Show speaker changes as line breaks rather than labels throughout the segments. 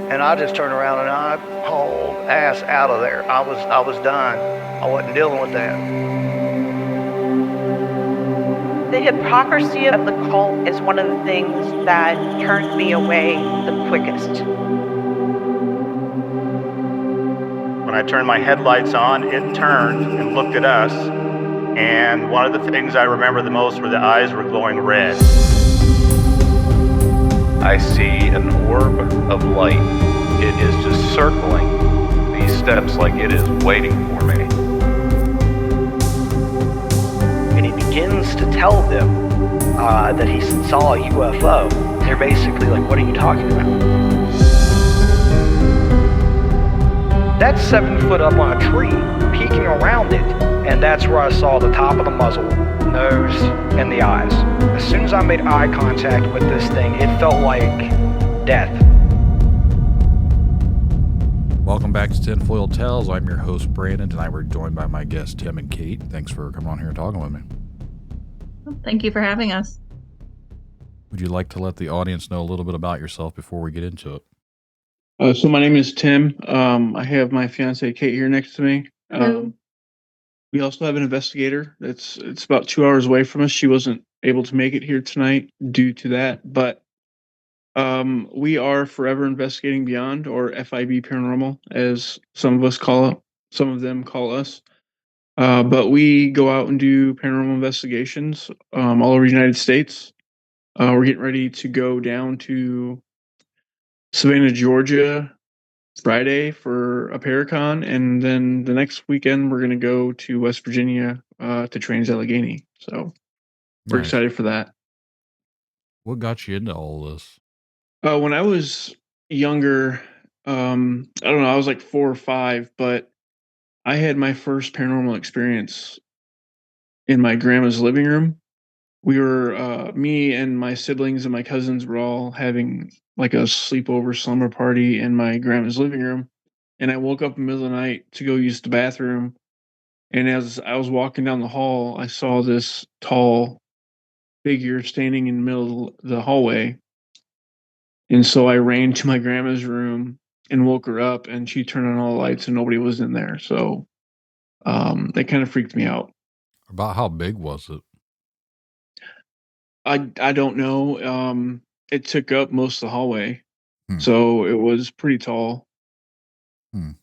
And I just turned around and I hauled ass out of there. I was done. I wasn't dealing with that.
The hypocrisy of the cult is one of the things that turned me away the quickest.
When I turned my headlights on, it turned and looked at us, and one of the things I remember the most were the eyes were glowing red.
I see an orb of light. It is just circling these steps like it is waiting for me.
And he begins to tell them that he saw a UFO. They're basically like, what are you talking about? That's 7 foot up on a tree, peeking around it, and that's where I saw the top of the muzzle, nose, and the eyes. As soon as I made eye contact with this thing, it felt like death.
Welcome back to Tinfoil Tales. I'm your host, Brandon. Tonight we're joined by my guests, Tim and Kate. Thanks for coming on here and talking with me.
Thank you for having us.
Would you like to let the audience know a little bit about yourself before we get into it?
So my name is Tim. I have my fiance Kate here next to me. We also have an investigator it's about 2 hours away from us. She wasn't able to make it here tonight due to that, but we are Forever Investigating Beyond, or FIB Paranormal, as some of us call it. Some of them call us. But we go out and do paranormal investigations all over the United States. We're getting ready to go down to Savannah, Georgia, Friday for a Paracon, and then the next weekend we're going to go to West Virginia to Trans-Allegheny. So we're
Nice.
excited for that.
What got you into all this?
When I was younger, I don't know, I was like 4 or 5, but I had my first paranormal experience in my grandma's living room. We were, me and my siblings and my cousins were all having like a sleepover slumber party in my grandma's living room. And I woke up in the middle of the night to go use the bathroom. And as I was walking down the hall, I saw this tall figure standing in the middle of the hallway. And so I ran to my grandma's room and woke her up, and she turned on all the lights and nobody was in there. So that kind of freaked me out.
About how big was it?
I don't know. It took up most of the hallway.
Hmm.
So it was pretty tall.
Like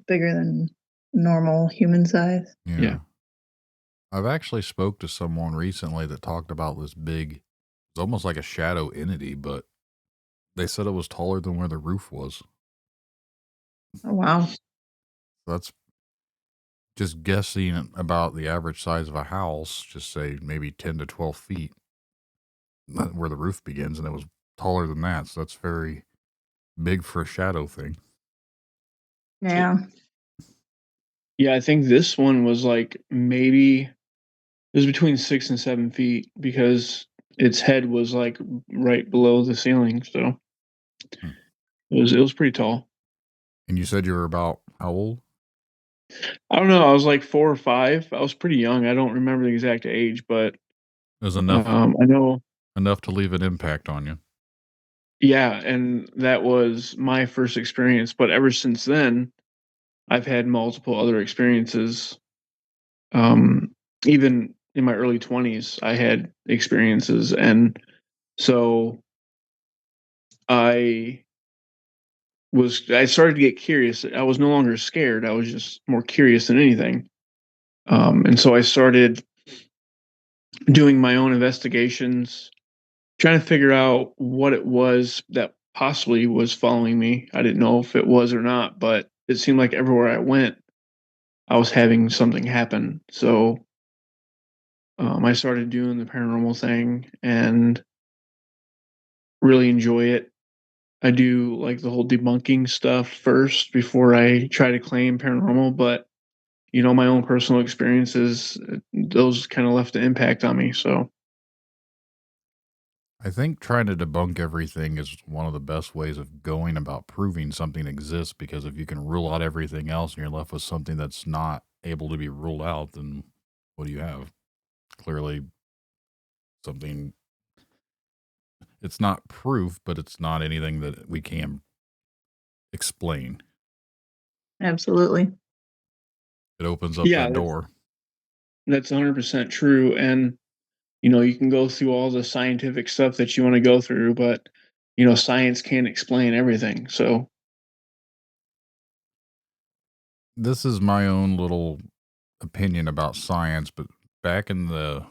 bigger than normal human size.
Yeah.
I've actually spoke to someone recently that talked about this big, it's almost like a shadow entity, but they said it was taller than where the roof was.
Oh, wow.
That's just guessing about the average size of a house, just say maybe 10 to 12 feet where the roof begins, and it was taller than that. So that's very big for a shadow thing.
Yeah.
Yeah, I think this one was like maybe it was between 6 and 7 feet because its head was like right below the ceiling. So it was pretty tall.
And you said you were about how old?
I don't know. I was like 4 or 5. I was pretty young. I don't remember the exact age, but
It was enough.
I know
Enough to leave an impact on you.
Yeah, and that was my first experience. But ever since then, I've had multiple other experiences. Even in my early 20s, I had experiences. And so I started to get curious. I was no longer scared. I was just more curious than anything. And so I started doing my own investigations, trying to figure out what it was that possibly was following me. I didn't know if it was or not, but it seemed like everywhere I went, I was having something happen. So I started doing the paranormal thing and really enjoy it. I do like the whole debunking stuff first before I try to claim paranormal, but my own personal experiences, those kind of left an impact on me. So
I think trying to debunk everything is one of the best ways of going about proving something exists, because if you can rule out everything else and you're left with something that's not able to be ruled out, then what do you have? Clearly something it's not proof, but it's not anything that we can explain.
Absolutely.
It opens up
Yeah,
that door.
that's 100% true. And, you can go through all the scientific stuff that you want to go through, but, science can't explain everything. So,
This is my own little opinion about science, but back in the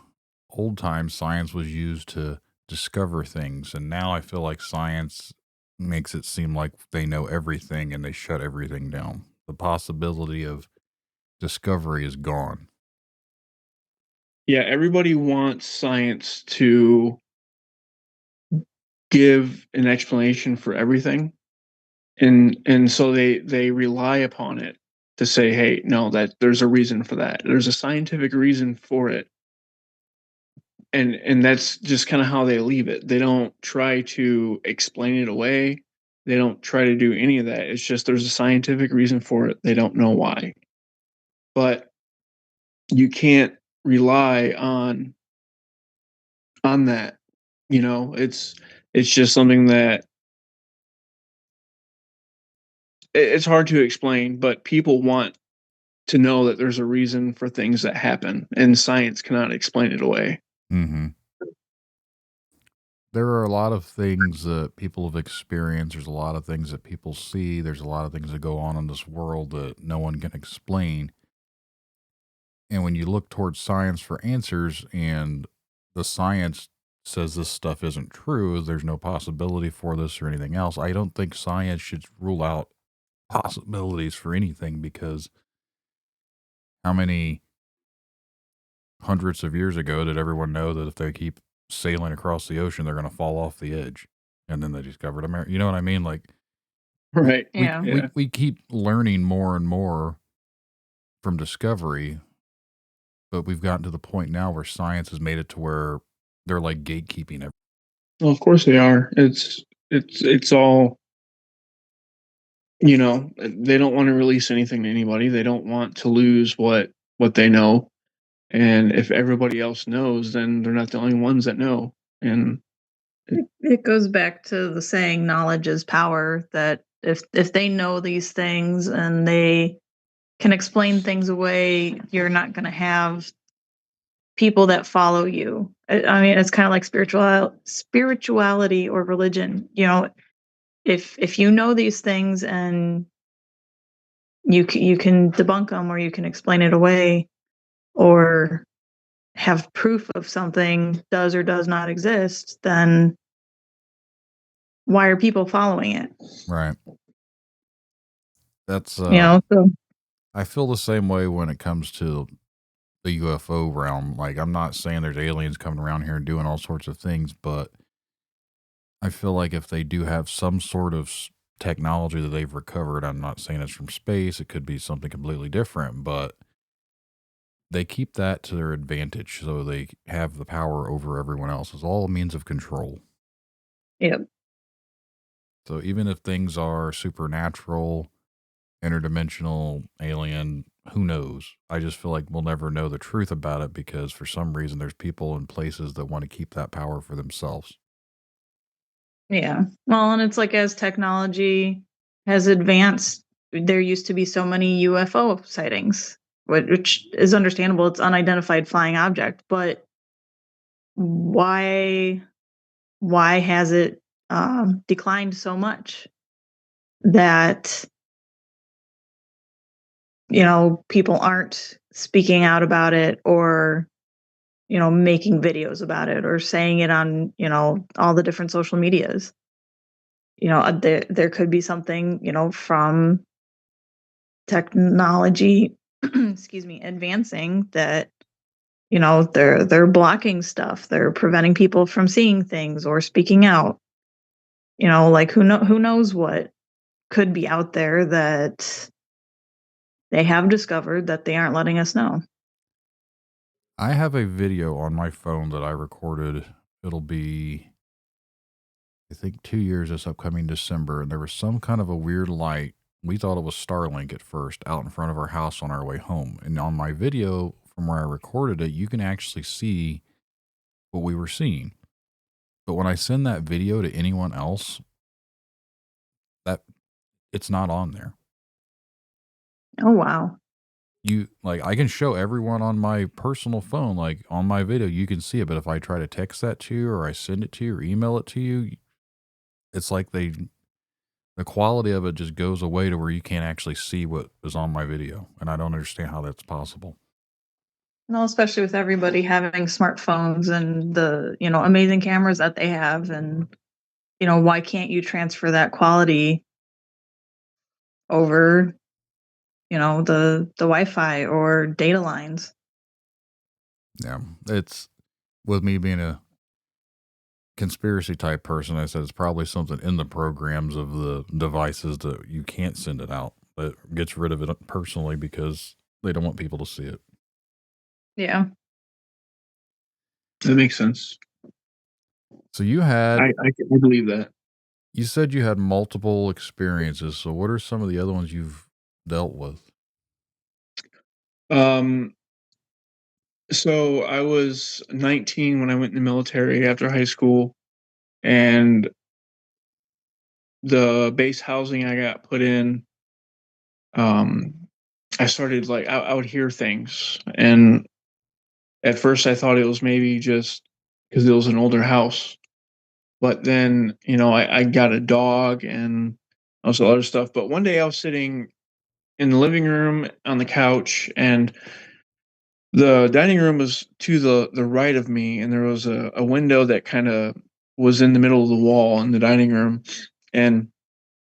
old times, science was used to discover things. And now I feel like science makes it seem like they know everything and they shut everything down. The possibility of discovery is gone.
yeah, everybody wants science to give an explanation for everything. And so they rely upon it to say, hey, no, that there's a reason for that. There's a scientific reason for it. And that's just kind of how they leave it. They don't try to explain it away. They don't try to do any of that. It's just there's a scientific reason for it. They don't know why. But you can't rely on that. It's just something that it's hard to explain, but people want to know that there's a reason for things that happen, and science cannot explain it away.
Mm-hmm. There are a lot of things that people have experienced. There's a lot of things that people see. There's a lot of things that go on in this world that no one can explain. And when you look towards science for answers and the science says this stuff isn't true, there's no possibility for this or anything else, I don't think science should rule out possibilities for anything, because how many hundreds of years ago did everyone know that if they keep sailing across the ocean, they're going to fall off the edge? And then they discovered America. You know what I mean? Like,
Right.
Yeah.
we keep learning more and more from discovery, but we've gotten to the point now where science has made it to where they're like gatekeeping everything.
Well, of course they are. It's all, they don't want to release anything to anybody. They don't want to lose what they know. And if everybody else knows, then they're not the only ones that know. And
It goes back to the saying, knowledge is power, that if they know these things and they can explain things away, you're not going to have people that follow you. I mean, it's kind of like spirituality or religion. If you know these things and you can debunk them, or you can explain it away, or have proof of something does or does not exist, then why are people following it?
Right. That's
So
I feel the same way when it comes to the UFO realm. Like, I'm not saying there's aliens coming around here and doing all sorts of things, but I feel like if they do have some sort of technology that they've recovered, I'm not saying it's from space, it could be something completely different, but they keep that to their advantage, so they have the power over everyone else. It's all a means of control.
Yep.
So even if things are supernatural, interdimensional, alien, who knows? I just feel like we'll never know the truth about it, because for some reason there's people and places that want to keep that power for themselves.
Yeah. Well, and it's like, as technology has advanced, there used to be so many UFO sightings, which is understandable. It's unidentified flying object, but why has it declined so much that people aren't speaking out about it, or making videos about it, or saying it on all the different social medias? There could be something from technology excuse me, advancing, that they're blocking stuff, they're preventing people from seeing things or speaking out. Like, who knows what could be out there that they have discovered that they aren't letting us know.
I have a video on my phone that I recorded. It'll be, I think, 2 years this upcoming December, and there was some kind of a weird light. We thought it was Starlink at first, out in front of our house on our way home. And on my video from where I recorded it, you can actually see what we were seeing. But when I send that video to anyone else, that it's not on there.
Oh, wow.
I can show everyone on my personal phone, like on my video, you can see it. But if I try to text that to you, or I send it to you, or email it to you, it's like the quality of it just goes away to where you can't actually see what is on my video. And I don't understand how that's possible.
No, especially with everybody having smartphones and the, amazing cameras that they have. And, why can't you transfer that quality over, the Wi-Fi or data lines?
Yeah. It's with me being a conspiracy type person, I said it's probably something in the programs of the devices that you can't send it out, that gets rid of it personally because they don't want people to see it.
Yeah.
That makes sense.
So you had,
I believe that.
you said you had multiple experiences. So what are some of the other ones you've dealt with?
So I was 19 when I went in the military after high school, and the base housing I got put in, I started I would hear things, and at first I thought it was maybe just because it was an older house, but then I got a dog and also other stuff. But one day I was sitting in the living room on the couch, and the dining room was to the right of me, and there was a window that kind of was in the middle of the wall in the dining room. And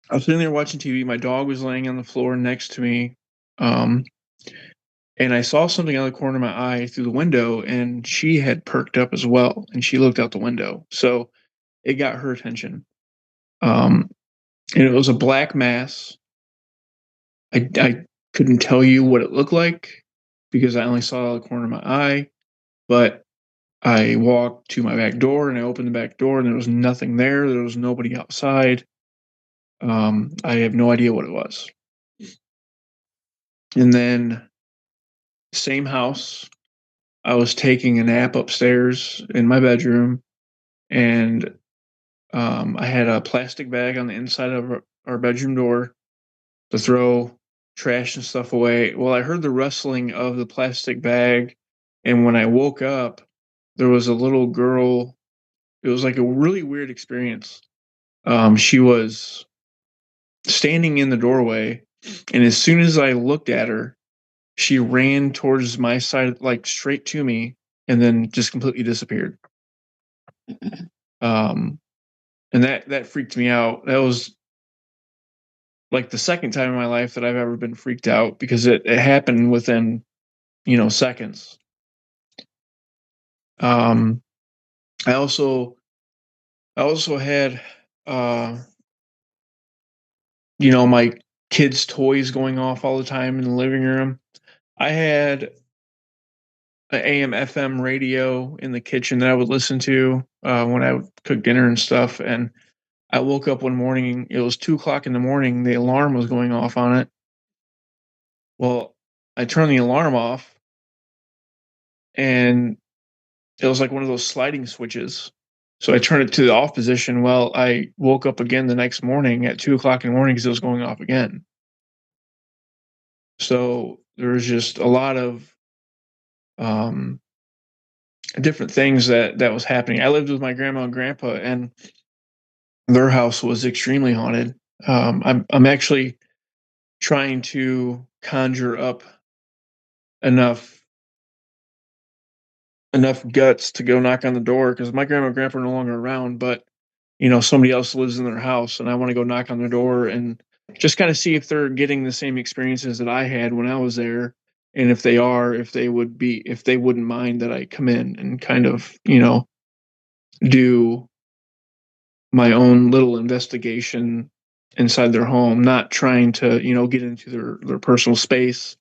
I was sitting there watching TV. My dog was laying on the floor next to me. Um, and I saw something out of the corner of my eye through the window, and she had perked up as well, and she looked out the window. So it got her attention. Um, and it was a black mass. I couldn't tell you what it looked like because I only saw out of the corner of my eye, but I walked to my back door and I opened the back door and there was nothing there. There was nobody outside. I have no idea what it was. And then, same house, I was taking a nap upstairs in my bedroom, and I had a plastic bag on the inside of our bedroom door to throw trash and stuff away. Well, I heard the rustling of the plastic bag, and when I woke up, there was a little girl. It was like a really weird experience. She was standing in the doorway, and as soon as I looked at her, she ran towards my side, like straight to me, and then just completely disappeared. Um, and that freaked me out. That was like the second time in my life that I've ever been freaked out because it happened within seconds. Um, I also had my kids' toys going off all the time in the living room. I had an AM FM radio in the kitchen that I would listen to when I would cook dinner and stuff. And I woke up one morning, it was 2 o'clock in the morning, the alarm was going off on it. Well, I turned the alarm off, and it was like one of those sliding switches. So I turned it to the off position. Well, I woke up again the next morning at 2 o'clock in the morning because it was going off again. So there was just a lot of um, different things that was happening. I lived with my grandma and grandpa, and their house was extremely haunted. I'm actually trying to conjure up enough guts to go knock on the door because my grandma and grandpa are no longer around, but somebody else lives in their house, and I want to go knock on their door and just kind of see if they're getting the same experiences that I had when I was there, and if they are, if they wouldn't mind that I come in and kind of do my own little investigation inside their home, not trying to get into their personal space,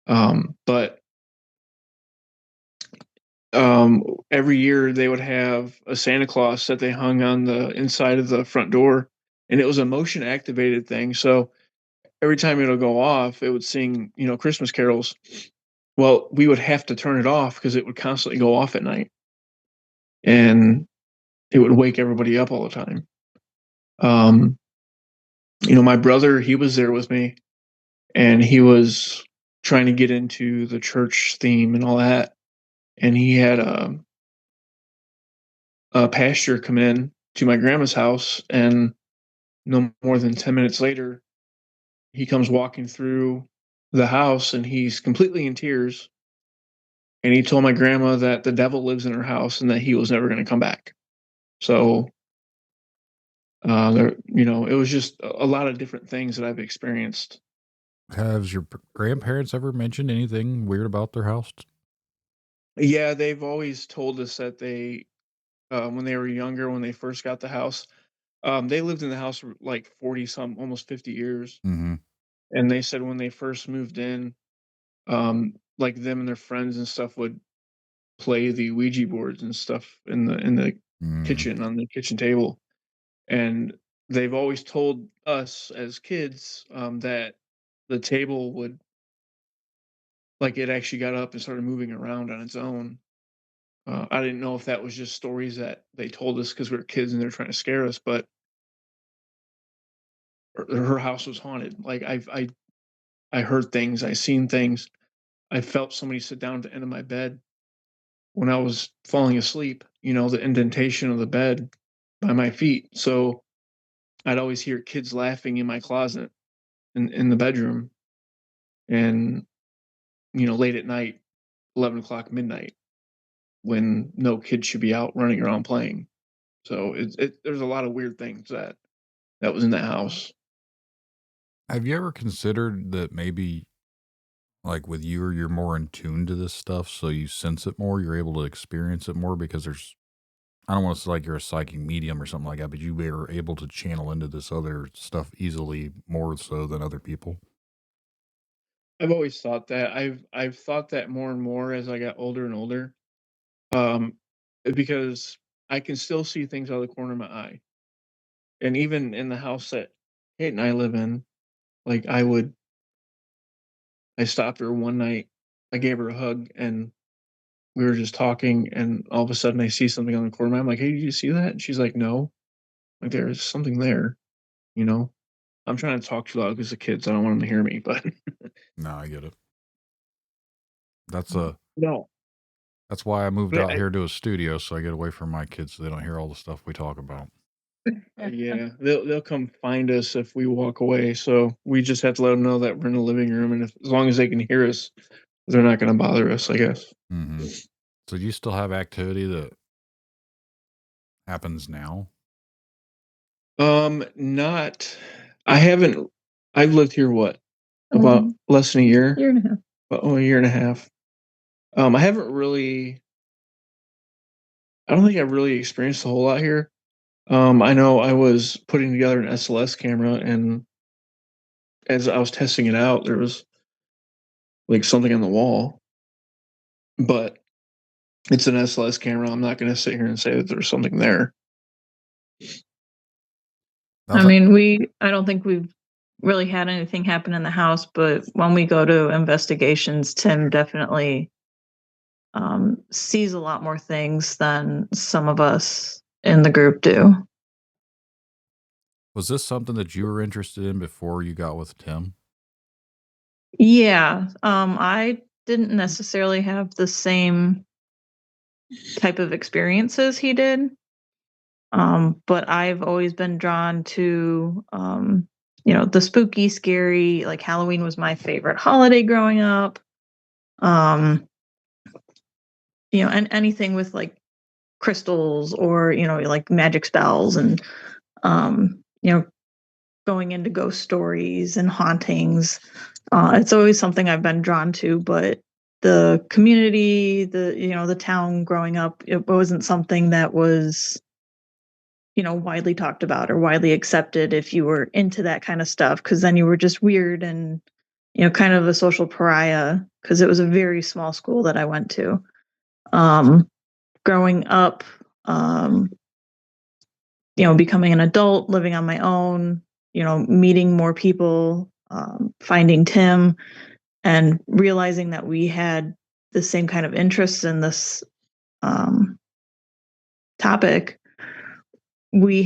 but every year they would have a Santa Claus that they hung on the inside of the front door, and it was a motion activated thing. So every time it'll go off, it would sing, Christmas carols. Well, we would have to turn it off because it would constantly go off at night. And it would wake everybody up all the time. My brother, he was there with me, and he was trying to get into the church theme and all that. And he had a pastor come in to my grandma's house, and no more than 10 minutes later, he comes walking through the house, and he's completely in tears. And he told my grandma that the devil lives in her house and that he was never going to come back. So, it was just a lot of different things that I've experienced.
Has your grandparents ever mentioned anything weird about their house?
Yeah, they've always told us that when they were younger, when they first got the house, they lived in the house for like 40 some, almost 50 years.
Mm-hmm.
And they said when they first moved in, like them and their friends and stuff would play the Ouija boards and stuff in the kitchen, on the kitchen table. And they've always told us as kids that the table would, like, it actually got up and started moving around on its own. I didn't know if that was just stories that they told us because we were kids and they're trying to scare us, but her house was haunted. Like, I heard things, I seen things. I felt somebody sit down at the end of my bed when I was falling asleep, the indentation of the bed by my feet. So I'd always hear kids laughing in my closet in the bedroom, and late at night, 11 o'clock, midnight, when no kid should be out running around playing. So there's a lot of weird things that was in that house.
Have you ever considered that maybe, like with you, you're more in tune to this stuff, so you sense it more, you're able to experience it more because I don't want to say like you're a psychic medium or something like that, but you are able to channel into this other stuff easily more so than other people?
I've always thought that. I've thought that more and more as I got older and older. Um, because I can still see things out of the corner of my eye. And even in the house that Kate and I live in, like I stopped her one night, I gave her a hug, and we were just talking, and all of a sudden I see something on the corner of my eye. I'm like, "Hey, did you see that?" And she's like, "No." Like, there's something there, you know? I'm trying to talk too loud because the kids, I don't want them to hear me, but
No, I get it. That's
no.
that's why I moved
But
out here to a studio, so I get away from my kids so they don't hear all the stuff we talk about.
Yeah, they'll come find us if we walk away. So we just have to let them know that we're in the living room, and as long as they can hear us, they're not going to bother us, I guess.
Mm-hmm. So do you still have activity that happens now?
Not. I haven't. I've lived here what, about less than a year,
Year and a half.
a year and a half. I haven't really. I don't think I've really experienced a whole lot here. I know I was putting together an SLS camera, and as I was testing it out, there was like something on the wall, but it's an SLS camera. I'm not going to sit here and say that there's something there.
I don't think we've really had anything happen in the house, but when we go to investigations, Tim definitely sees a lot more things than some of us in the group do.
Was this something that you were interested in before you got with Tim?
Yeah, I didn't necessarily have the same type of experiences he did. But I've always been drawn to, the spooky, scary, like Halloween was my favorite holiday growing up. And anything with like crystals or, like magic spells and, um, you know, going into ghost stories and hauntings. It's always something I've been drawn to, but the community, the town growing up, it wasn't something that was, widely talked about or widely accepted if you were into that kind of stuff, because then you were just weird and, kind of a social pariah, because it was a very small school that I went to. Growing up, becoming an adult, living on my own, meeting more people, finding Tim, and realizing that we had the same kind of interests in this topic we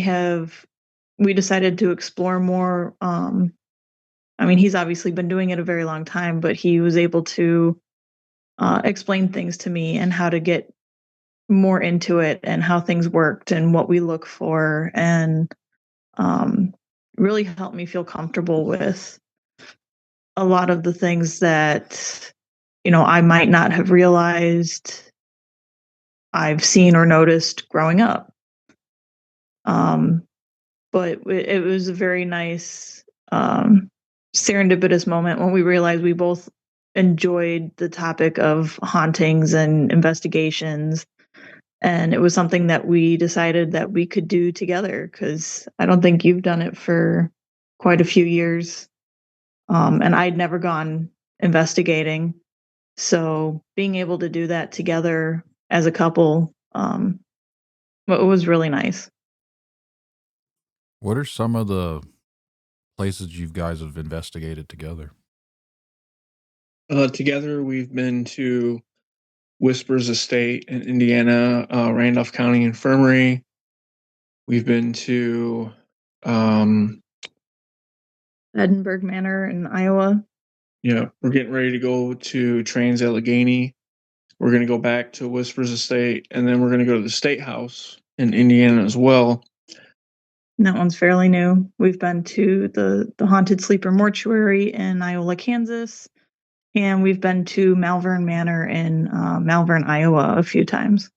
decided to explore more. I mean, he's obviously been doing it a very long time, but he was able to explain things to me and how to get more into it and how things worked and what we look for, and really helped me feel comfortable with a lot of the things that, I might not have realized I've seen or noticed growing up. But it was a very nice serendipitous moment when we realized we both enjoyed the topic of hauntings and investigations. And it was something that we decided that we could do together, because I don't think you've done it for quite a few years. And I'd never gone investigating. So being able to do that together as a couple, it was really nice.
What are some of the places you guys have investigated together?
Together, we've been to Whispers Estate in Indiana, Randolph County Infirmary. We've been to
Edinburgh Manor in Iowa.
we're getting ready to go to Trans Allegheny. We're going to go back to Whispers Estate, and then we're going to go to the State House in Indiana as well.
And that one's fairly new. We've been to the Haunted Sleeper Mortuary in Iola, Kansas, and we've been to Malvern Manor in Malvern, Iowa a few times.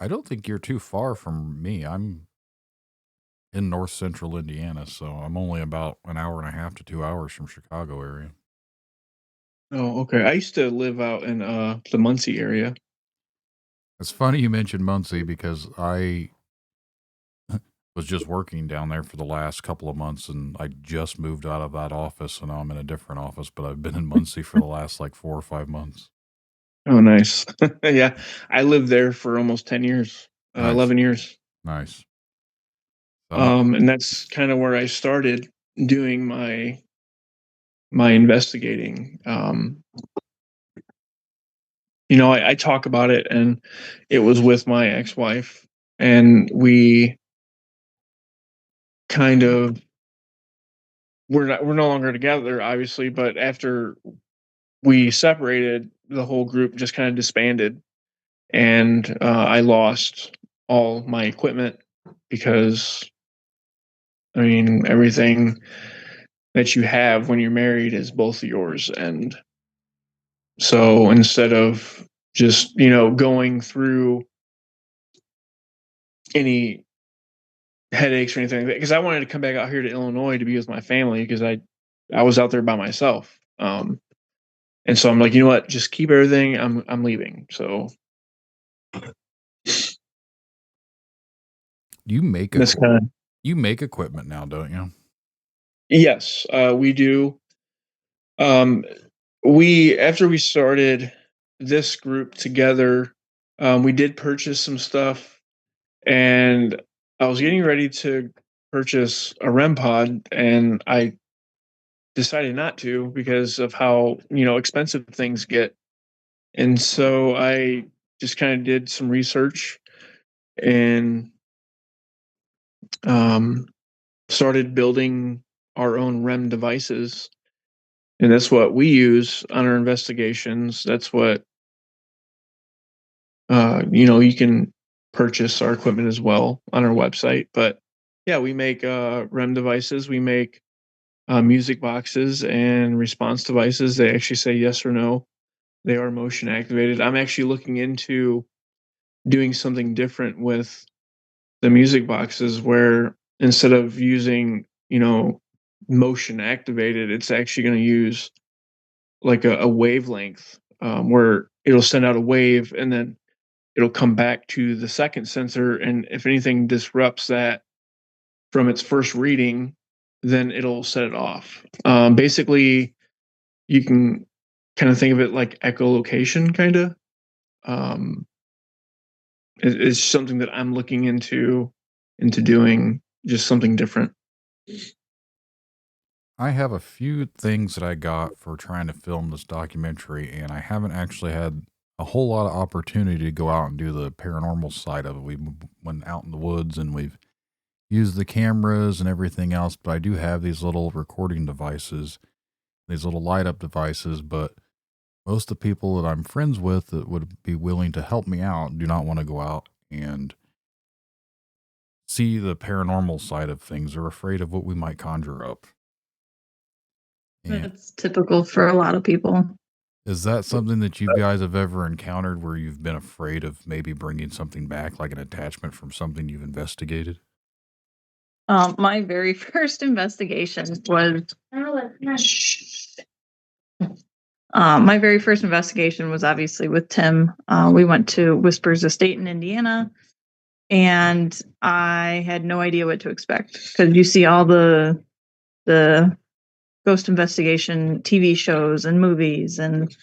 I don't think you're too far from me. I'm in north central Indiana, so I'm only about an hour and a half to 2 hours from Chicago area.
Oh, okay. I used to live out in the Muncie area.
It's funny you mentioned Muncie because I was just working down there for the last couple of months, and I just moved out of that office, and now I'm in a different office, but I've been in Muncie for the last like 4 or 5 months.
Oh, nice. Yeah, I lived there for almost 10 years,
Nice.
11 years.
Nice.
And that's kind of where I started doing my investigating. I talk about it, and it was with my ex-wife, and we kind of we're no longer together, obviously, but after we separated, the whole group just kind of disbanded, and I lost all my equipment because, I mean, everything that you have when you're married is both yours. And so instead of just, going through any headaches or anything, because I wanted to come back out here to Illinois to be with my family, because I was out there by myself. And so I'm like, you know what, just keep everything. I'm leaving. So
you make
that's
you make equipment now, don't you?
Yes, we do. After we started this group together, we did purchase some stuff, and I was getting ready to purchase a REM pod, and I decided not to because of how expensive things get. And so I just kind of did some research and started building our own REM devices. And that's what we use on our investigations. That's what, you can purchase our equipment as well on our website. But yeah, we make REM devices. We make music boxes and response devices. They actually say yes or no. They are motion activated. I'm actually looking into doing something different with the music boxes, where instead of using, motion activated, it's actually going to use like a wavelength, where it'll send out a wave, and then it'll come back to the second sensor. And if anything disrupts that from its first reading, then it'll set it off. Basically, you can kind of think of it like echolocation, kind of. It's something that I'm looking into doing, just something different.
I have a few things that I got for trying to film this documentary, and I haven't actually had a whole lot of opportunity to go out and do the paranormal side of it. We went out in the woods and we've used the cameras and everything else, but I do have these little recording devices, these little light up devices, but most of the people that I'm friends with that would be willing to help me out do not want to go out and see the paranormal side of things. They're afraid of what we might conjure up. And
That's typical for a lot of people.
is that something that you guys have ever encountered where you've been afraid of maybe bringing something back, like an attachment from something you've investigated?
My very first investigation was my very first investigation was obviously with Tim. We went to Whispers Estate in Indiana, and I had no idea what to expect because you see all the ghost investigation TV shows and movies, and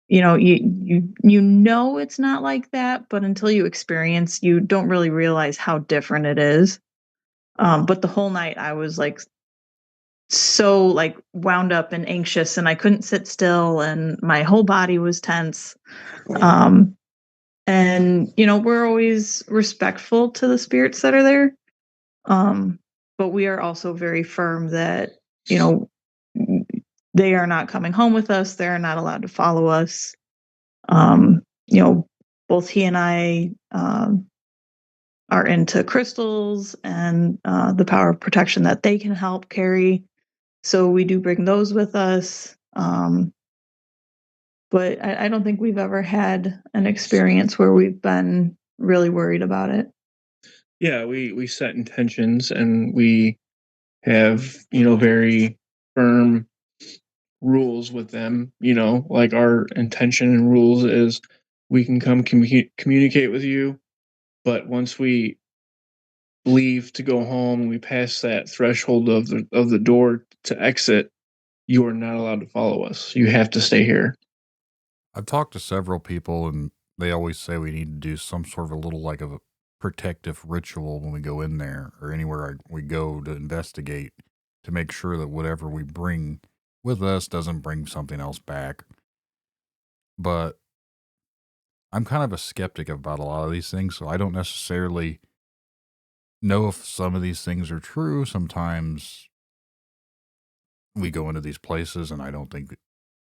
you know it's not like that, but until you experience, you don't really realize how different it is. But the whole night I was like so like wound up and anxious, and I couldn't sit still, and my whole body was tense. And we're always respectful to the spirits that are there. But we are also very firm that, you know, they are not coming home with us. They're not allowed to follow us. Um, Both he and I are into crystals and the power of protection that they can help carry. So we do bring those with us. But I don't think we've ever had an experience where we've been really worried about it.
Yeah, we set intentions and we have, very firm rules with them. Like our intention and rules is we can come communicate with you, but once we leave to go home, we pass that threshold of the door to exit, you are not allowed to follow us. You have to stay here.
I've talked to several people and they always say we need to do some sort of a little like of a protective ritual when we go in there or anywhere we go to investigate to make sure that whatever we bring with us doesn't bring something else back. But I'm kind of a skeptic about a lot of these things, so I don't necessarily know if some of these things are true. Sometimes we go into these places and I don't think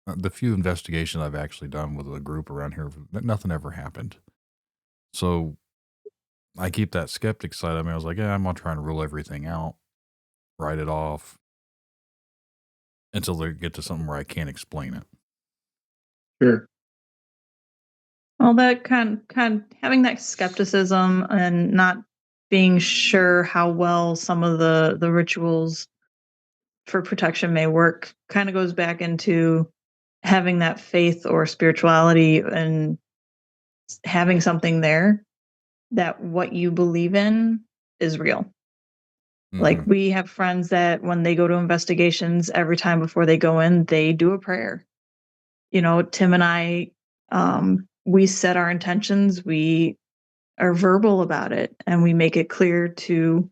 the few investigations I've actually done with a group around here, nothing ever happened. So I keep that skeptic side of me. I was like, yeah, I'm going to try and rule everything out, write it off until they get to something where I can't explain it.
Sure.
Well, that kind having that skepticism and not being sure how well some of the rituals for protection may work kind of goes back into having that faith or spirituality and having something there that what you believe in is real. Like we have friends that when they go to investigations, every time before they go in, they do a prayer. Tim and I, we set our intentions, we are verbal about it, and we make it clear to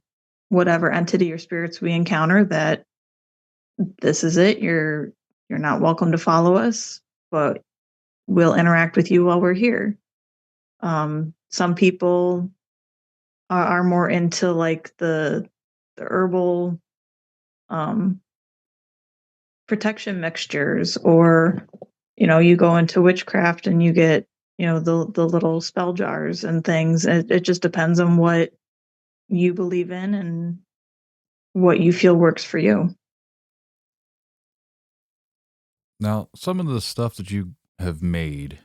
whatever entity or spirits we encounter that this is it. You're not welcome to follow us, but we'll interact with you while we're here. Some people are more into like the herbal protection mixtures, or you go into witchcraft and you get the little spell jars and things. It just depends on what you believe in and what you feel works for you.
Now, some of the stuff that you have made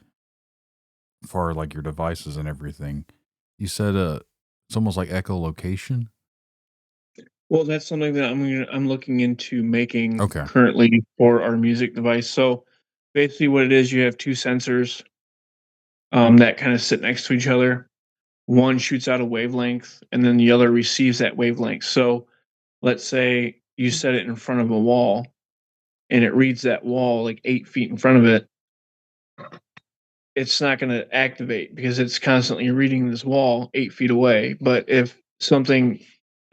for like your devices and everything, you said it's almost like echolocation.
Well, that's something that I'm looking into making
Okay.
currently for our music device. So basically what it is, you have two sensors that kind of sit next to each other. One shoots out a wavelength and then the other receives that wavelength. So let's say you set it in front of a wall and it reads that wall like 8 feet in front of it. It's not going to activate because it's constantly reading this wall 8 feet away. But if something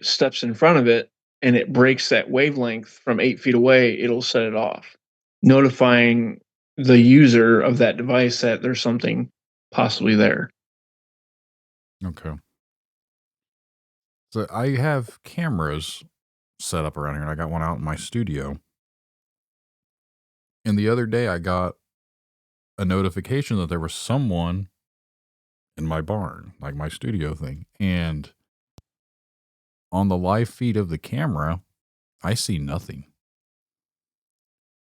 steps in front of it and it breaks that wavelength from 8 feet away, it'll set it off, notifying the user of that device that there's something possibly there.
Okay. So I have cameras set up around here, and I got one out in my studio. And the other day, I got a notification that there was someone in my barn, like my studio thing. And on the live feed of the camera, I see nothing.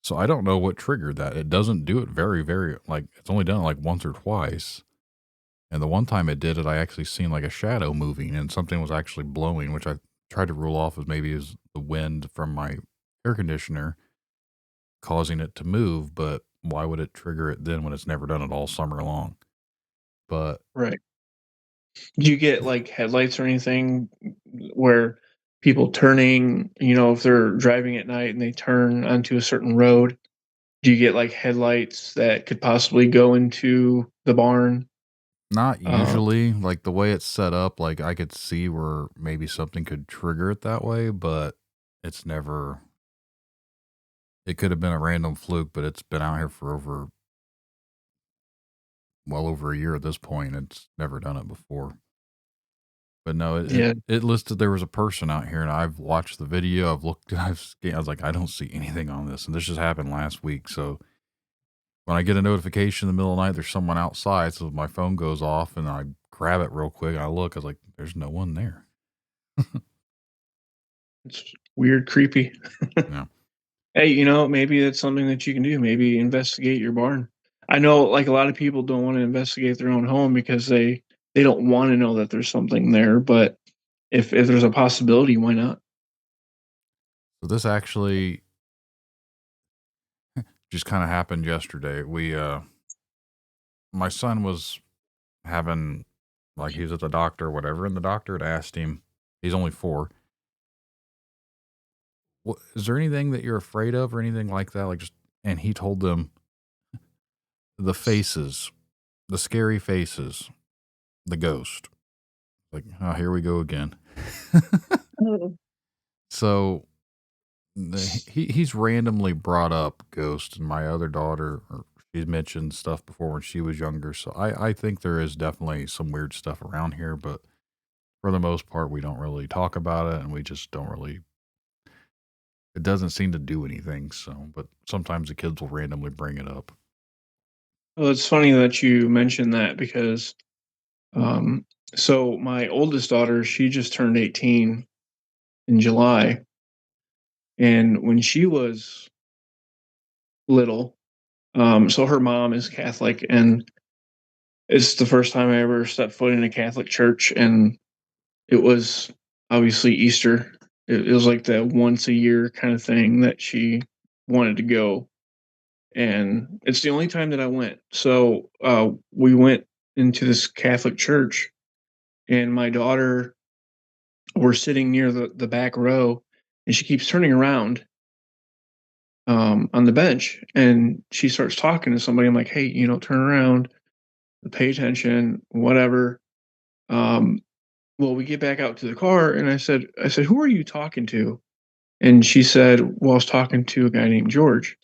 So I don't know what triggered that. It doesn't do it very, very, like, it's only done it like once or twice. And the one time it did it, I actually seen like a shadow moving and something was actually blowing, which I tried to rule off as maybe is the wind from my air conditioner causing it to move. But why would it trigger it then when it's never done it all summer long? But
Right. Do you get like headlights or anything where people turning, if they're driving at night and they turn onto a certain road, do you get like headlights that could possibly go into the barn?
not
Um,
usually, like the way it's set up, like I could see where maybe something could trigger it that way, but it's never, it could have been a random fluke, but it's been out here for well over a year at this point. It's never done it before. But no,
yeah,
it listed there was a person out here, and I've watched the video. I've looked, I was like, I don't see anything on this, and this just happened last week. So when I get a notification in the middle of the night, there's someone outside, so my phone goes off, and I grab it real quick. And I look, I was like, there's no one there.
it's weird, creepy.
Yeah.
Hey, maybe that's something that you can do. Maybe investigate your barn. I know, like a lot of people don't want to investigate their own home because they don't want to know that there's something there. But if there's a possibility, why not?
So this actually just kind of happened yesterday. My son was having, like, he was at the doctor or whatever, and the doctor had asked him, he's only 4. What, is there anything that you're afraid of or anything like that? Like, just, and he told them the faces, the scary faces, the ghost. Like, oh, here we go again.
Oh.
So he's randomly brought up ghosts, and my other daughter, or she's mentioned stuff before when she was younger. So I think there is definitely some weird stuff around here, but for the most part, we don't really talk about it, and we just don't really. It doesn't seem to do anything. So, but sometimes the kids will randomly bring it up.
Well, it's funny that you mentioned that because, um, so my oldest daughter, she just turned 18 in July, and when she was little, so her mom is Catholic, and it's the first time I ever stepped foot in a Catholic church, and it was obviously Easter. It was like the once a year kind of thing that she wanted to go, and it's the only time that I went. So we went into this Catholic church, and my daughter, we're sitting near the back row, and she keeps turning around on the bench, and she starts talking to somebody. I'm like, hey, turn around, pay attention, whatever. Um, well, we get back out to the car, and I said, who are you talking to? And she said, well, I was talking to a guy named George.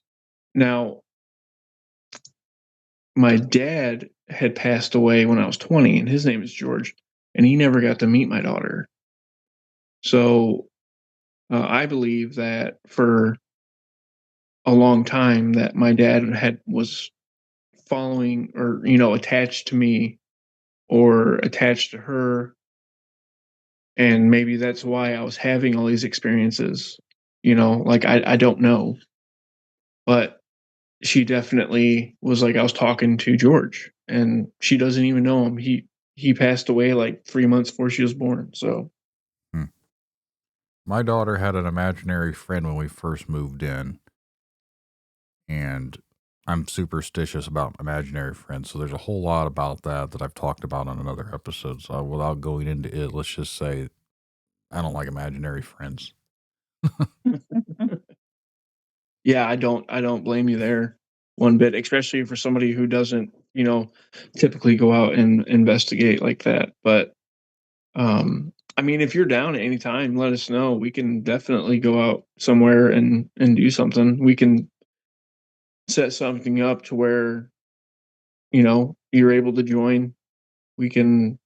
Now, my dad had passed away when I was 20, and his name is George, and he never got to meet my daughter. So I believe that for a long time that my dad was following or attached to me or attached to her, and maybe that's why I was having all these experiences. Like I don't know, but she definitely was like I was talking to George, and she doesn't even know him. He passed away like 3 months before she was born. So
Hmm. My daughter had an imaginary friend when we first moved in, and I'm superstitious about imaginary friends. So there's a whole lot about that I've talked about on another episode. So without going into it, let's just say I don't like imaginary friends.
yeah, I don't blame you there one bit, especially for somebody who doesn't typically go out and investigate like that. But I mean, if you're down at any time, let us know. We can definitely go out somewhere and do something. We can set something up to where, you're able to join. We can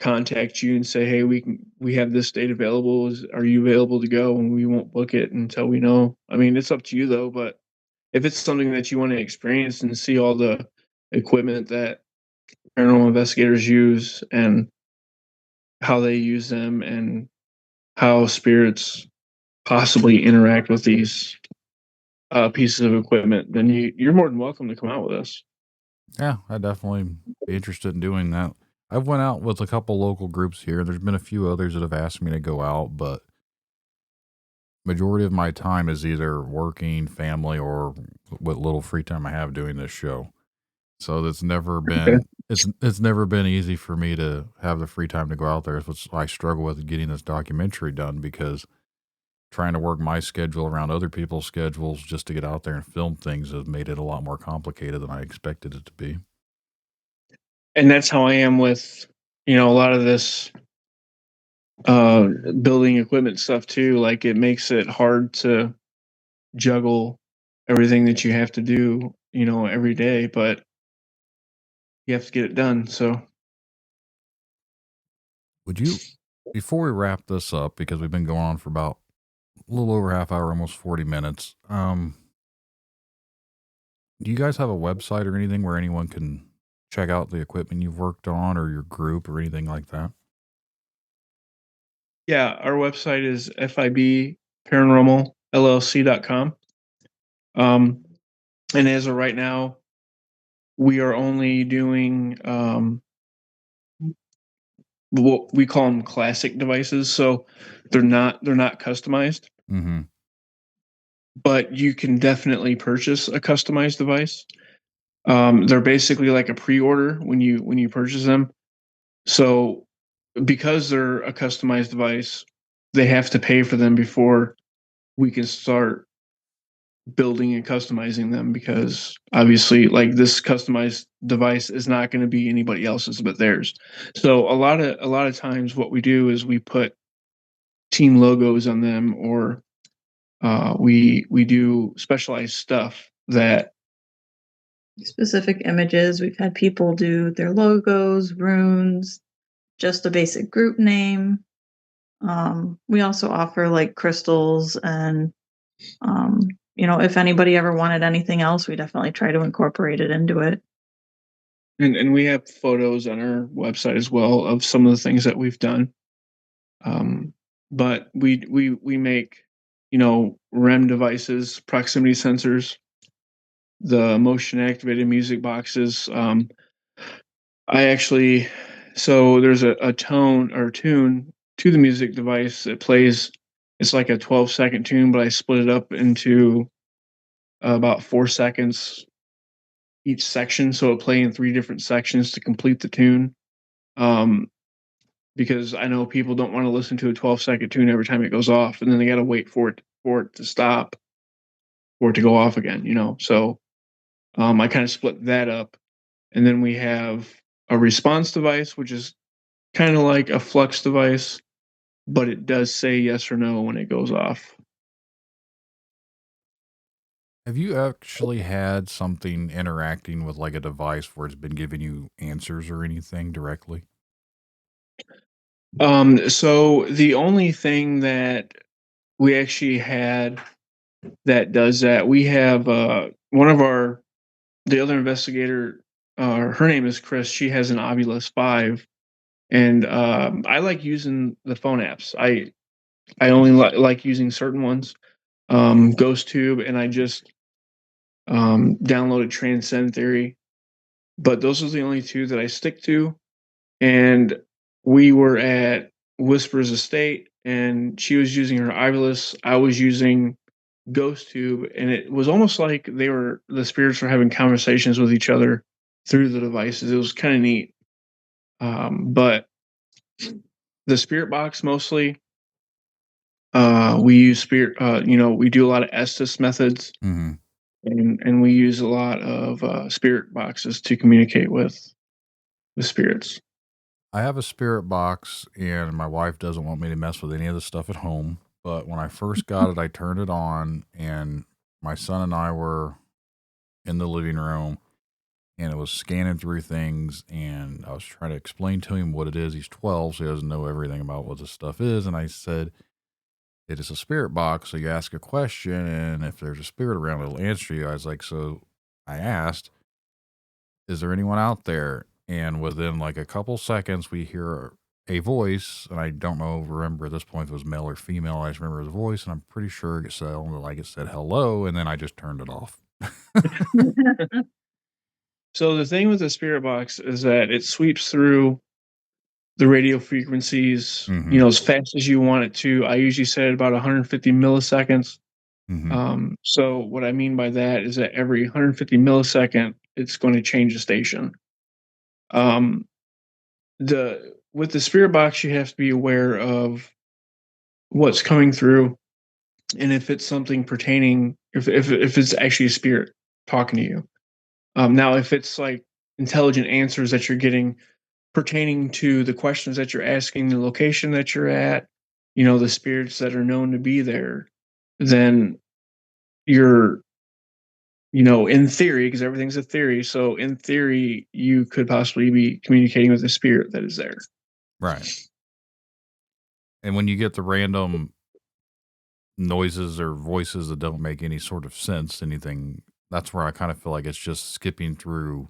contact you and say, hey, we have this date available. Are you available to go? And we won't book it until we know. I mean, it's up to you though, but if it's something that you want to experience and see all the equipment that paranormal investigators use and how they use them and how spirits possibly interact with these pieces of equipment, then you're more than welcome to come out with us.
Yeah, I'd definitely be interested in doing that. I've went out with a couple local groups here. There's been a few others that have asked me to go out, but majority of my time is either working, family, or what little free time I have doing this show. So it's never
Okay.
been it's never been easy for me to have the free time to go out there. It's what I struggle with getting this documentary done because trying to work my schedule around other people's schedules just to get out there and film things has made it a lot more complicated than I expected it to be.
And that's how I am with, a lot of this uh building equipment stuff too. Like it makes it hard to juggle everything that you have to do, every day, but you have to get it done. So
Would you, before we wrap this up, because we've been going on for about a little over half hour, almost 40 minutes, do you guys have a website or anything where anyone can check out the equipment you've worked on or your group or anything like that?
yeah, our website is fibparanormalllc.com. And as of right now, we are only doing what we call them classic devices. So they're not customized,
Mm-hmm.
but you can definitely purchase a customized device. They're basically like a pre-order when you purchase them. So because they're a customized device, they have to pay for them before we can start building and customizing them, because obviously like this customized device is not going to be anybody else's but theirs. So a lot of times what we do is we put team logos on them, or we do specialized stuff that
Specific images. We've had people do their logos, runes, just a basic group name. We also offer like crystals and, if anybody ever wanted anything else, we definitely try to incorporate it into it.
and we have photos on our website as well of some of the things that we've done. But we make, REM devices, proximity sensors, the motion activated music boxes. I actually, so there's a tone or tune to the music device that plays. It's like a 12-second tune, but I split it up into about 4 seconds each section, so it'll play in 3 different sections to complete the tune. Um, because I know people don't want to listen to a 12-second tune every time it goes off, and then they got to wait for it to stop, for it to go off again. So I kind of split that up, and then we have a response device, which is kind of like a flux device, but it does say yes or no when it goes off.
Have you actually had something interacting with like a device where it's been giving you answers or anything directly?
So the only thing that we actually had that does that, we have one of the other investigator, her name is Chris. She has an Ovilus 5, and I like using the phone apps. I only like using certain ones, Ghost Tube, and I just downloaded Transcend Theory. But those are the only two that I stick to. And we were at Whisper's estate, and she was using her Ovilus. I was using Ghost Tube, and it was almost like the spirits were having conversations with each other through the devices. It was kind of neat. But the spirit box mostly, we use spirit. We do a lot of Estes methods,
Mm-hmm.
and we use a lot of spirit boxes to communicate with spirits.
I have a spirit box, and my wife doesn't want me to mess with any of the stuff at home. But when I first got it, I turned it on, and my son and I were in the living room, and it was scanning through things, and I was trying to explain to him what it is. He's 12, so he doesn't know everything about what this stuff is. And I said, it is a spirit box. So you ask a question, and if there's a spirit around, it'll answer you. I was like, so I asked, is there anyone out there? And within like a couple seconds, we hear a voice, and I don't remember at this point if it was male or female. I just remember his voice, and I'm pretty sure it said hello, and then I just turned it off.
So the thing with the spirit box is that it sweeps through the radio frequencies, as fast as you want it to. I usually set it about 150 milliseconds. So what I mean by that is that every 150 millisecond, it's going to change the station. With the spirit box, you have to be aware of what's coming through, and if it's something pertaining, if it's actually a spirit talking to you. Now, if it's like intelligent answers that you're getting pertaining to the questions that you're asking, the location that you're at, the spirits that are known to be there, then you're, in theory, because everything's a theory. So in theory, you could possibly be communicating with a spirit that is there.
Right. And when you get the random noises or voices that don't make any sort of sense, that's where I kind of feel like it's just skipping through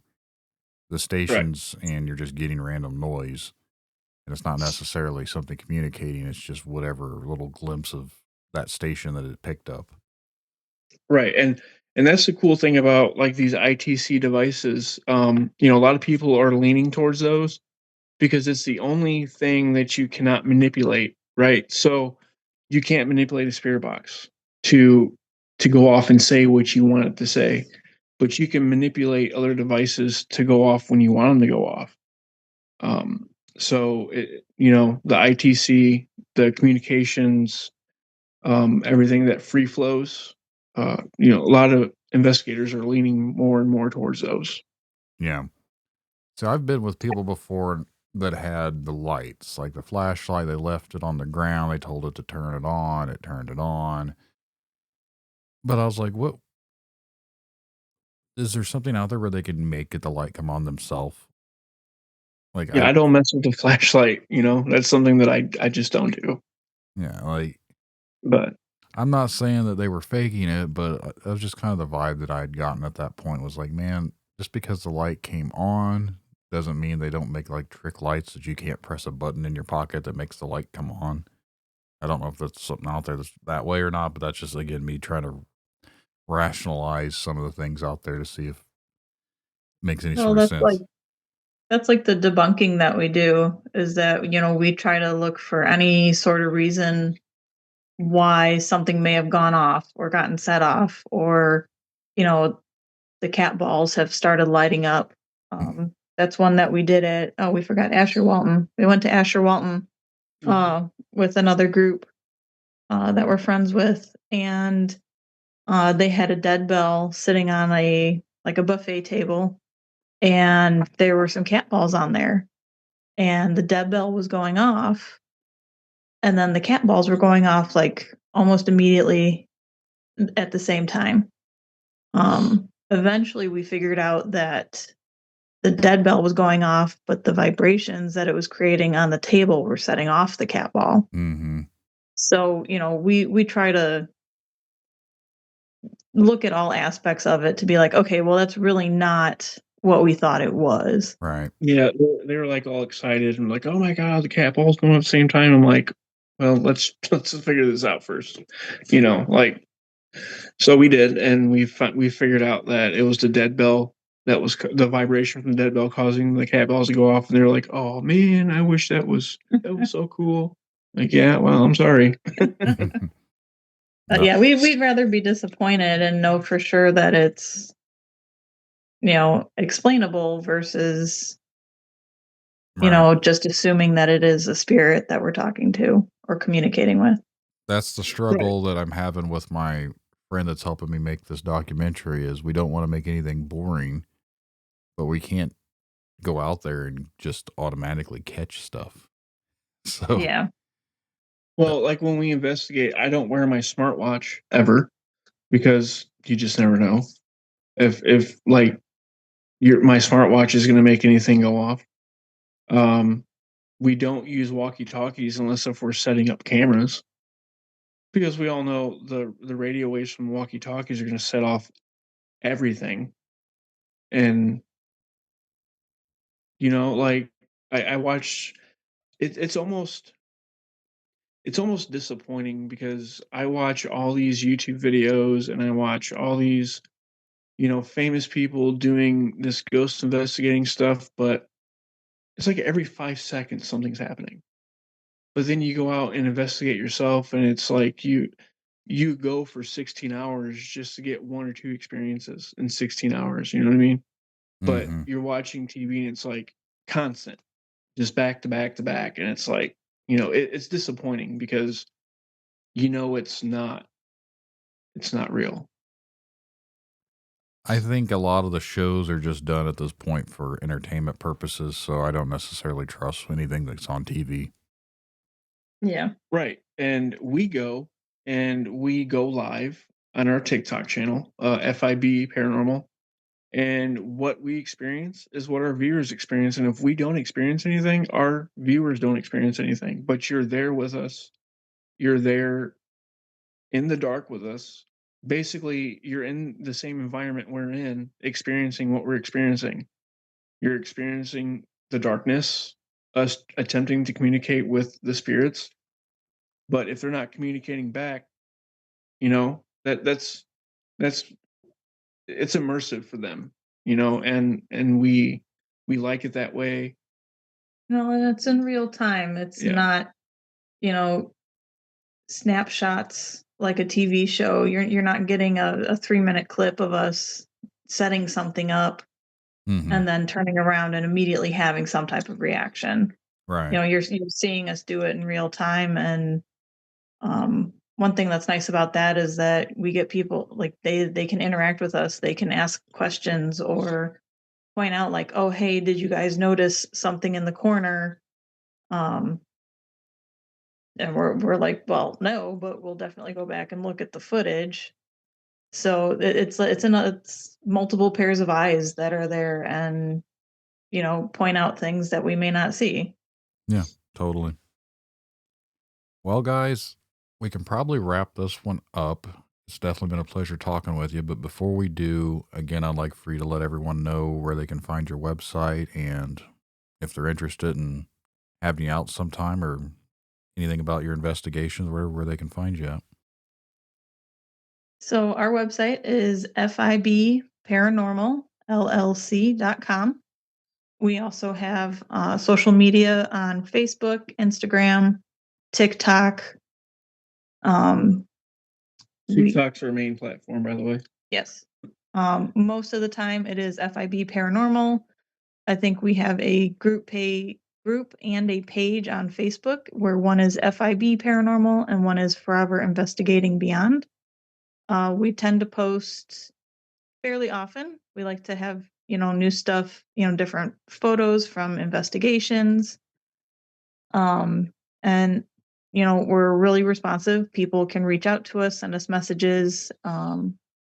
the stations, and you're just getting random noise. And it's not necessarily something communicating. It's just whatever little glimpse of that station that it picked up.
Right. And that's the cool thing about like these ITC devices. A lot of people are leaning towards those because it's the only thing that you cannot manipulate. Right. So you can't manipulate a spirit box to go off and say what you want it to say, but you can manipulate other devices to go off when you want them to go off. The ITC, the communications, everything that free flows, a lot of investigators are leaning more and more towards those.
Yeah. So I've been with people before that had the lights, like the flashlight. They left it on the ground. They told it to turn it on. It turned it on. But I was like, what? Is there something out there where they can make the light come on themselves? Like,
I don't mess with the flashlight. That's something that I just don't do.
Yeah, like,
but
I'm not saying that they were faking it, but that was just kind of the vibe that I had gotten at that point. Was like, man, just because the light came on doesn't mean they don't make like trick lights that you can't press a button in your pocket that makes the light come on. I don't know if that's something out there that's that way or not, but that's just, again, me trying to rationalize some of the things out there to see if it makes any sort of sense.
That's like the debunking that we do, is that, we try to look for any sort of reason why something may have gone off or gotten set off, or, the cat balls have started lighting up. That's one that we did we forgot Asher Walton. We went to Asher Walton with another group that we're friends with, and they had a dead bell sitting on a buffet table, and there were some cat balls on there, and the dead bell was going off, and then the cat balls were going off like almost immediately at the same time. Eventually we figured out that the dead bell was going off, but the vibrations that it was creating on the table were setting off the cat ball. So, we try to look at all aspects of it to be like, okay, well, that's really not what we thought it was.
Right.
Yeah, they were like all excited and like, oh my God, the cat ball's going at the same time. I'm like, well, let's figure this out first. So we did, and we figured out that it was the dead bell that was the vibration from the dead bell causing the cat balls to go off. And they were like, oh man, I wish that was so cool. Like, yeah, well, I'm sorry.
But yeah, we'd rather be disappointed and know for sure that it's, explainable versus, just assuming that it is a spirit that we're talking to or communicating with.
That's the struggle that I'm having with my friend that's helping me make this documentary. Is we don't want to make anything boring, but we can't go out there and just automatically catch stuff. So
yeah.
Well, like when we investigate, I don't wear my smartwatch ever because you just never know. If like my smartwatch is going to make anything go off. We don't use walkie-talkies unless if we're setting up cameras, because we all know the radio waves from walkie-talkies are going to set off everything. And like I watch it. It's almost disappointing because I watch all these YouTube videos and I watch all these famous people doing this ghost investigating stuff, but it's like every 5 seconds something's happening. But then you go out and investigate yourself, and it's like you go for 16 hours just to get one or two experiences in 16 hours. You know what I mean? But you're watching TV and it's like constant, just back to back to back, and it's like it's disappointing because it's not real.
I think a lot of the shows are just done at this point for entertainment purposes, so I don't necessarily trust anything that's on TV.
Yeah.
Right. And we go live on our TikTok channel, FIB Paranormal. And what we experience is what our viewers experience. And if we don't experience anything, our viewers don't experience anything. But you're there with us. You're there in the dark with us. Basically, you're in the same environment we're in, experiencing what we're experiencing. You're experiencing the darkness, us attempting to communicate with the spirits. But if they're not communicating back, that's it's immersive for them, and we like it that way.
No, and it's in real time. It's not, snapshots like a TV show. You're not getting a 3-minute clip of us setting something up and then turning around and immediately having some type of reaction.
Right.
You're seeing us do it in real time. And one thing that's nice about that is that we get people like they can interact with us. They can ask questions or point out like, oh, hey, did you guys notice something in the corner? And we're like, well, no, but we'll definitely go back and look at the footage. So it's multiple pairs of eyes that are there and point out things that we may not see.
Yeah, totally. Well, guys, we can probably wrap this one up. It's definitely been a pleasure talking with you. But before we do, again, I'd like for you to let everyone know where they can find your website and if they're interested in having you out sometime or anything about your investigations, where they can find you at.
So our website is fibparanormalllc.com. We also have social media on Facebook, Instagram, TikTok.
TikTok's our main platform, by the way.
Yes. Most of the time it is FIB Paranormal. I think we have a group and a page on Facebook where one is FIB Paranormal and one is Forever Investigating Beyond. We tend to post fairly often. We like to have, new stuff, different photos from investigations. And, we're really responsive. People can reach out to us, send us messages,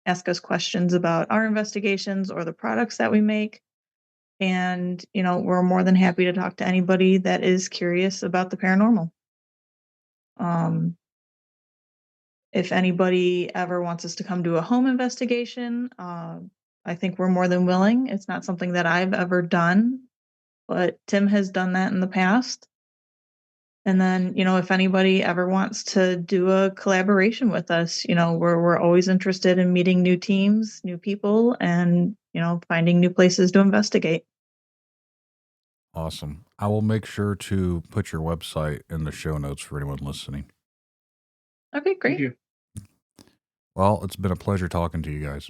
ask us questions about our investigations or the products that we make. And, we're more than happy to talk to anybody that is curious about the paranormal. If anybody ever wants us to come do a home investigation, I think we're more than willing. It's not something that I've ever done, but Tim has done that in the past. And then, if anybody ever wants to do a collaboration with us, we're always interested in meeting new teams, new people, and, finding new places to investigate.
Awesome. I will make sure to put your website in the show notes for anyone listening.
Okay, great.
Thank you.
Well, it's been a pleasure talking to you guys.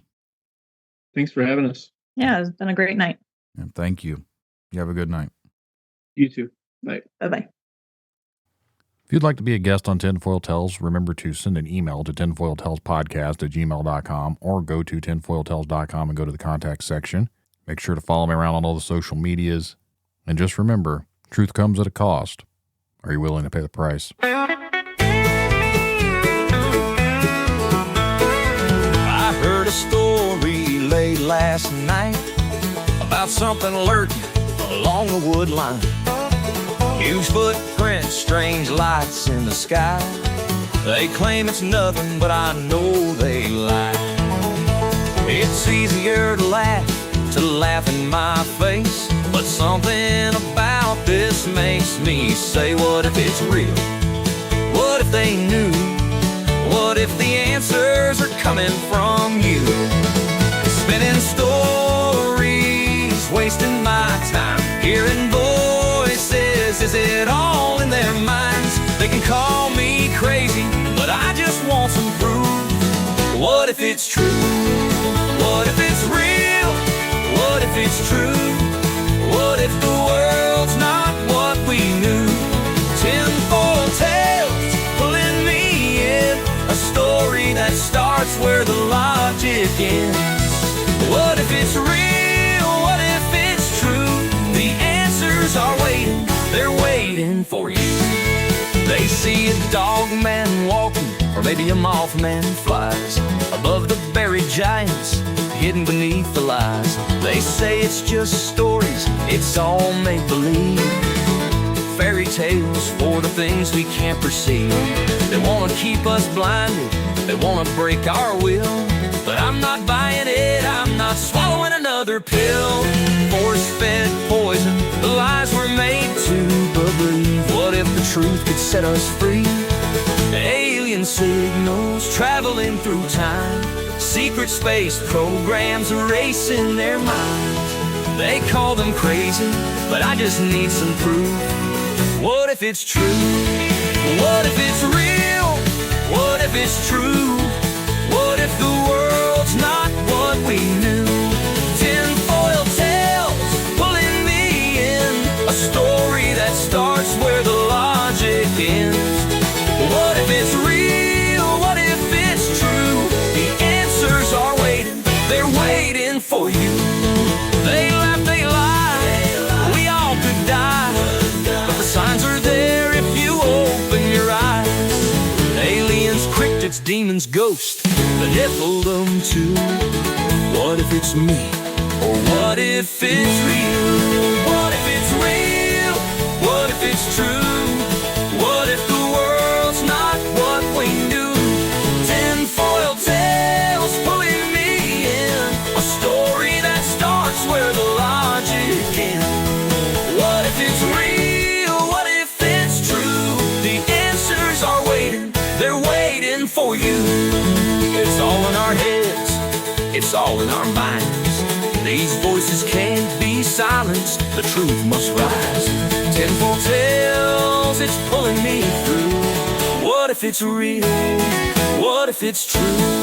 Thanks for having us.
Yeah, it's been a great night.
And thank you. You have a good night.
You too. Bye.
Bye-bye.
If you'd like to be a guest on Tinfoil Tells, remember to send an email to tinfoiltellspodcast@gmail.com or go to tinfoiltells.com and go to the contact section. Make sure to follow me around on all the social medias. And just remember, truth comes at a cost. Are you willing to pay the price?
I heard a story late last night about something lurking along the wood line. Huge footprints, strange lights in the sky. They claim it's nothing, but I know they lie. It's easier to laugh in my face, but something about this makes me say, what if it's real? What if they knew? What if the answers are coming from you? Spinning stories, wasting my time, hearing voices, is it all in their minds? They can call me crazy, but I just want some proof. What if it's true? What if it's real? What if it's true? What if the world's not what we knew? Tinfoil tales pulling me in, a story that starts where the logic ends. What if it's real? What if it's true? The answers are waiting, they're waiting for you. They see a dog man walking, or maybe a mothman flies above the buried giants, hidden beneath the lies. They say it's just stories, it's all make-believe, fairy tales for the things we can't perceive. They want to keep us blinded, they want to break our will, but I'm not buying it, I'm not swallowing another pill. Force-fed poison, the lies we're made to believe. What if the truth could set us free? Alien signals traveling through time, secret space programs erasing their minds. They call them crazy, but I just need some proof. What if it's true? What if it's real? What if it's true? What if the world's not what we knew? Tinfoil tales pulling me in, a story that starts where the logic ends. What if it's real? What if it's true? The answers are waiting, they're waiting for you. They laugh, they lie, we all could die, but the signs are there if you open your eyes. Aliens, cryptids, demons, ghosts, the Nephilim too. What if it's me? Or what if it's real? What if it's real? What if it's true? What if the world's not what we knew? Tinfoil tales pulling me in, a story that starts where the logic ends. What if it's real? What if it's true? The answers are waiting, they're waiting for you. It's all in our heads, it's all in our minds. These voices can't be silenced, the truth must rise. Tinfoil tales, it's pulling me through. What if it's real? What if it's true?